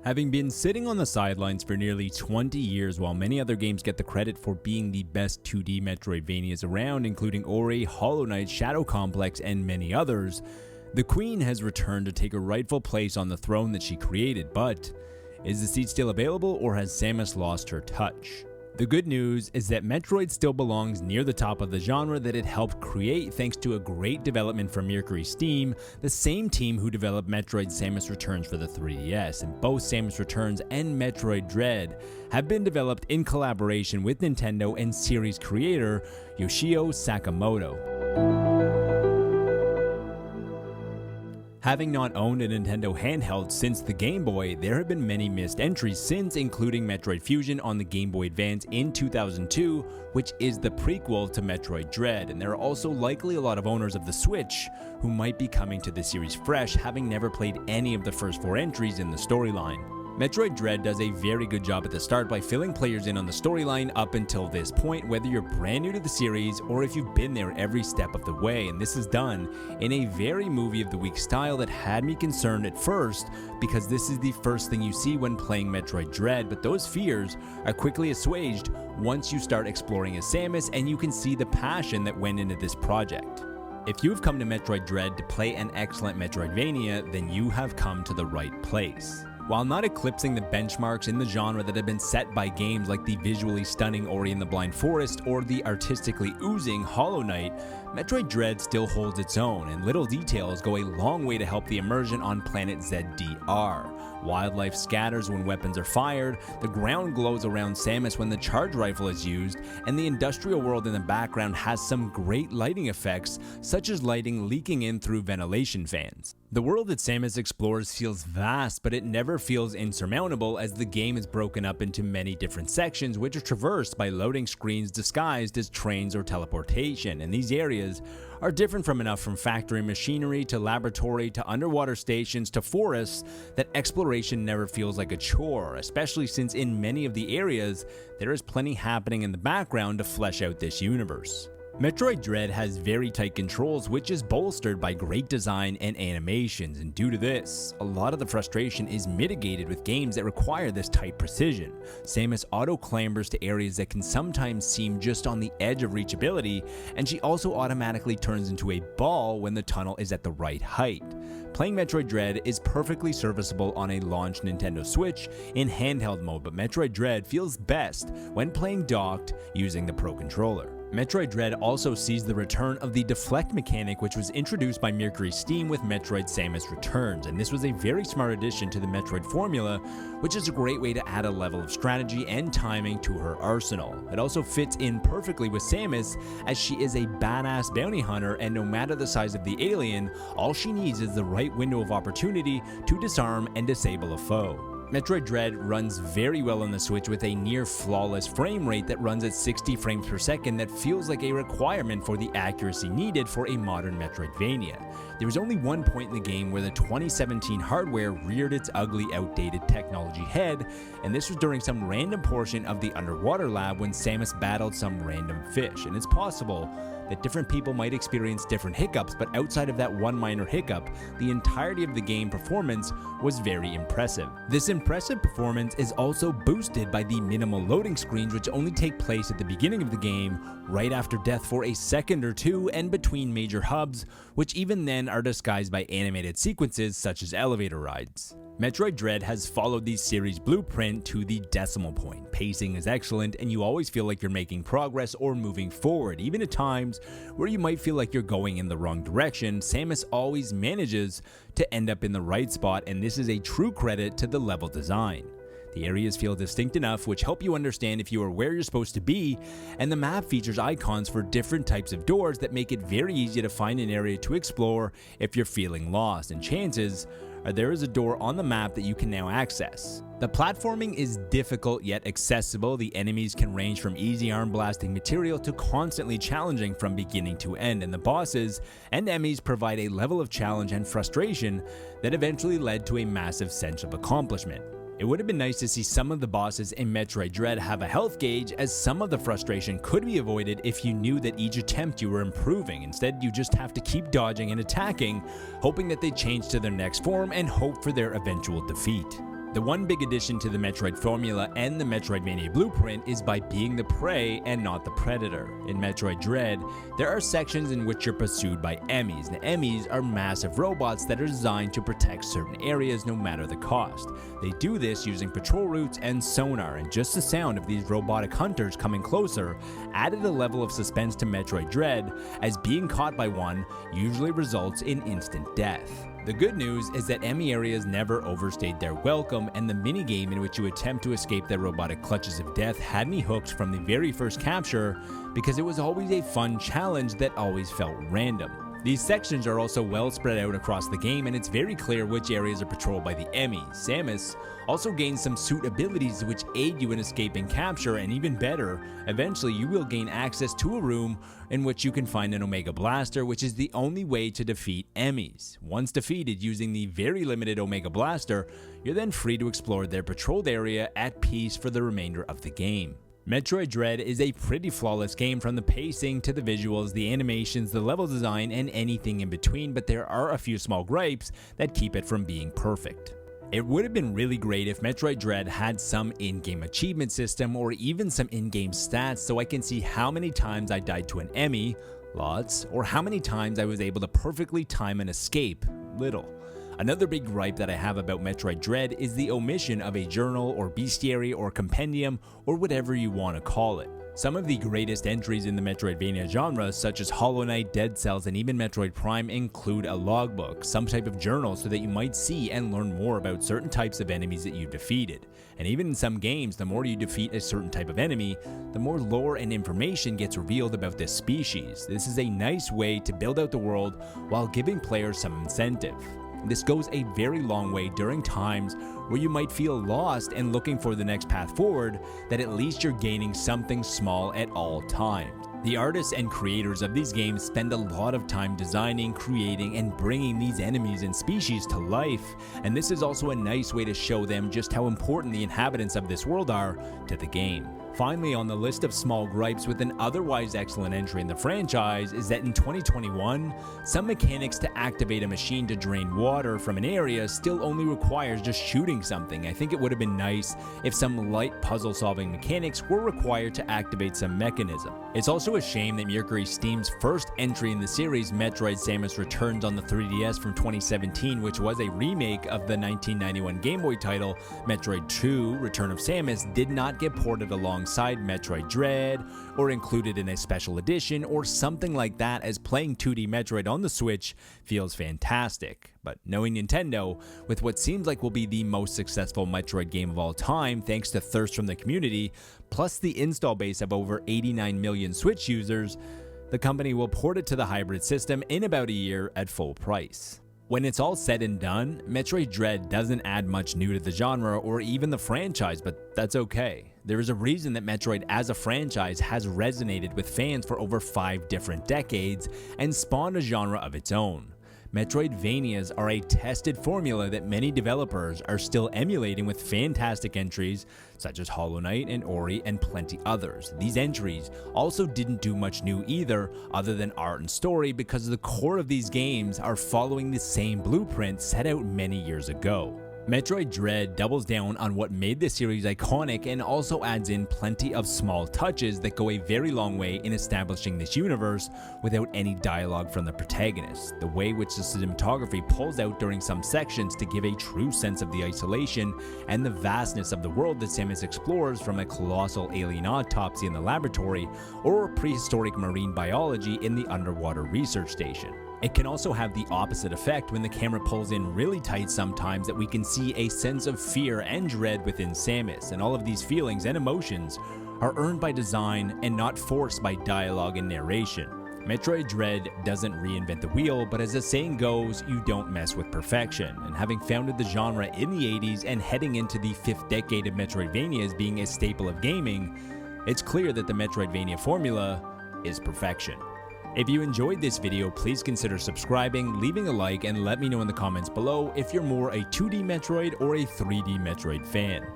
Having been sitting on the sidelines for nearly 20 years while many other games get the credit for being the best 2D Metroidvanias around, including Ori, Hollow Knight, Shadow Complex, and many others, the Queen has returned to take a rightful place on the throne that she created, but is the seat still available or has Samus lost her touch? The good news is that Metroid still belongs near the top of the genre that it helped create thanks to a great development from MercurySteam, the same team who developed Metroid Samus Returns for the 3DS, and both Samus Returns and Metroid Dread have been developed in collaboration with Nintendo and series creator Yoshio Sakamoto. Having not owned a Nintendo handheld since the Game Boy, there have been many missed entries since, including Metroid Fusion on the Game Boy Advance in 2002, which is the prequel to Metroid Dread, and there are also likely a lot of owners of the Switch who might be coming to the series fresh, having never played any of the first 4 entries in the storyline. Metroid Dread does a very good job at the start by filling players in on the storyline up until this point, whether you're brand new to the series or if you've been there every step of the way, and this is done in a very movie of the week style that had me concerned at first because this is the first thing you see when playing Metroid Dread, but those fears are quickly assuaged once you start exploring as Samus and you can see the passion that went into this project. If you've come to Metroid Dread to play an excellent Metroidvania, then you have come to the right place. While not eclipsing the benchmarks in the genre that have been set by games like the visually stunning Ori and the Blind Forest or the artistically oozing Hollow Knight, Metroid Dread still holds its own, and little details go a long way to help the immersion on planet ZDR. Wildlife scatters when weapons are fired, the ground glows around Samus when the charge rifle is used, and the industrial world in the background has some great lighting effects, such as lighting leaking in through ventilation fans. The world that Samus explores feels vast, but it never feels insurmountable as the game is broken up into many different sections which are traversed by loading screens disguised as trains or teleportation, and these areas are different from factory machinery to laboratory to underwater stations to forests that exploration never feels like a chore, especially since in many of the areas there is plenty happening in the background to flesh out this universe. Metroid Dread has very tight controls, which is bolstered by great design and animations, and due to this, a lot of the frustration is mitigated with games that require this tight precision. Samus auto-clambers to areas that can sometimes seem just on the edge of reachability, and she also automatically turns into a ball when the tunnel is at the right height. Playing Metroid Dread is perfectly serviceable on a launched Nintendo Switch in handheld mode, but Metroid Dread feels best when playing docked using the Pro Controller. Metroid Dread also sees the return of the deflect mechanic, which was introduced by MercurySteam with Metroid Samus Returns, and this was a very smart addition to the Metroid formula, which is a great way to add a level of strategy and timing to her arsenal. It also fits in perfectly with Samus, as she is a badass bounty hunter, and no matter the size of the alien, all she needs is the right window of opportunity to disarm and disable a foe. Metroid Dread runs very well on the Switch with a near flawless frame rate that runs at 60 frames per second that feels like a requirement for the accuracy needed for a modern Metroidvania. There was only one point in the game where the 2017 hardware reared its ugly, outdated technology head, and this was during some random portion of the underwater lab when Samus battled some random fish, and it's possible that different people might experience different hiccups, but outside of that one minor hiccup, the entirety of the game performance was very impressive. This impressive performance is also boosted by the minimal loading screens, which only take place at the beginning of the game, right after death for a second or two, and between major hubs, which even then are disguised by animated sequences such as elevator rides. Metroid Dread has followed the series' blueprint to the decimal point. Pacing is excellent, and you always feel like you're making progress or moving forward. Even at times where you might feel like you're going in the wrong direction, Samus always manages to end up in the right spot, and this is a true credit to the level design. The areas feel distinct enough, which help you understand if you are where you're supposed to be, and the map features icons for different types of doors that make it very easy to find an area to explore if you're feeling lost, and chances are there is a door on the map that you can now access. The platforming is difficult yet accessible. The enemies can range from easy arm blasting material to constantly challenging from beginning to end, and the bosses and enemies provide a level of challenge and frustration that eventually led to a massive sense of accomplishment. It would have been nice to see some of the bosses in Metroid Dread have a health gauge, as some of the frustration could be avoided if you knew that each attempt you were improving. Instead, you just have to keep dodging and attacking, hoping that they change to their next form and hope for their eventual defeat. The one big addition to the Metroid formula and the Metroidvania blueprint is by being the prey and not the predator. In Metroid Dread, there are sections in which you're pursued by enemies. The enemies are massive robots that are designed to protect certain areas no matter the cost. They do this using patrol routes and sonar, and just the sound of these robotic hunters coming closer added a level of suspense to Metroid Dread, as being caught by one usually results in instant death. The good news is that enemy areas never overstayed their welcome, and the minigame in which you attempt to escape their robotic clutches of death had me hooked from the very first capture, because it was always a fun challenge that always felt random. These sections are also well spread out across the game, and it's very clear which areas are patrolled by the enemy. Samus also gains some suit abilities which aid you in escaping capture, and even better, eventually you will gain access to a room in which you can find an Omega Blaster, which is the only way to defeat enemies. Once defeated using the very limited Omega Blaster, you're then free to explore their patrolled area at peace for the remainder of the game. Metroid Dread is a pretty flawless game, from the pacing to the visuals, the animations, the level design, and anything in between, but there are a few small gripes that keep it from being perfect. It would have been really great if Metroid Dread had some in-game achievement system or even some in-game stats so I can see how many times I died to an enemy, lots, or how many times I was able to perfectly time an escape, little. Another big gripe that I have about Metroid Dread is the omission of a journal or bestiary or compendium or whatever you want to call it. Some of the greatest entries in the Metroidvania genre, such as Hollow Knight, Dead Cells, and even Metroid Prime, include a logbook, some type of journal, so that you might see and learn more about certain types of enemies that you've defeated. And even in some games, the more you defeat a certain type of enemy, the more lore and information gets revealed about this species. This is a nice way to build out the world while giving players some incentive. This goes a very long way during times where you might feel lost and looking for the next path forward, that at least you're gaining something small at all times. The artists and creators of these games spend a lot of time designing, creating, and bringing these enemies and species to life, and this is also a nice way to show them just how important the inhabitants of this world are to the game. Finally, on the list of small gripes with an otherwise excellent entry in the franchise is that in 2021, some mechanics to activate a machine to drain water from an area still only requires just shooting something. I think it would have been nice if some light puzzle-solving mechanics were required to activate some mechanism. It's also a shame that MercurySteam's first entry in the series, Metroid Samus Returns on the 3DS from 2017, which was a remake of the 1991 Game Boy title, Metroid 2: Return of Samus, did not get ported alongside Metroid Dread or included in a special edition or something like that, as playing 2D Metroid on the Switch feels fantastic. But knowing Nintendo, with what seems like will be the most successful Metroid game of all time thanks to thirst from the community, plus the install base of over 89 million Switch users, the company will port it to the hybrid system in about a year at full price. When it's all said and done, Metroid Dread doesn't add much new to the genre or even the franchise, but that's okay. There is a reason that Metroid as a franchise has resonated with fans for over 5 different decades and spawned a genre of its own. Metroidvanias are a tested formula that many developers are still emulating with fantastic entries such as Hollow Knight and Ori and plenty others. These entries also didn't do much new either, other than art and story, because the core of these games are following the same blueprint set out many years ago. Metroid Dread doubles down on what made the series iconic and also adds in plenty of small touches that go a very long way in establishing this universe without any dialogue from the protagonist. The way which the cinematography pulls out during some sections to give a true sense of the isolation and the vastness of the world that Samus explores, from a colossal alien autopsy in the laboratory or prehistoric marine biology in the underwater research station. It can also have the opposite effect when the camera pulls in really tight sometimes, that we can see a sense of fear and dread within Samus, and all of these feelings and emotions are earned by design and not forced by dialogue and narration. Metroid Dread doesn't reinvent the wheel, but as the saying goes, you don't mess with perfection, and having founded the genre in the 80s and heading into the 5th decade of Metroidvania as being a staple of gaming, it's clear that the Metroidvania formula is perfection. If you enjoyed this video, please consider subscribing, leaving a like, and let me know in the comments below if you're more a 2D Metroid or a 3D Metroid fan.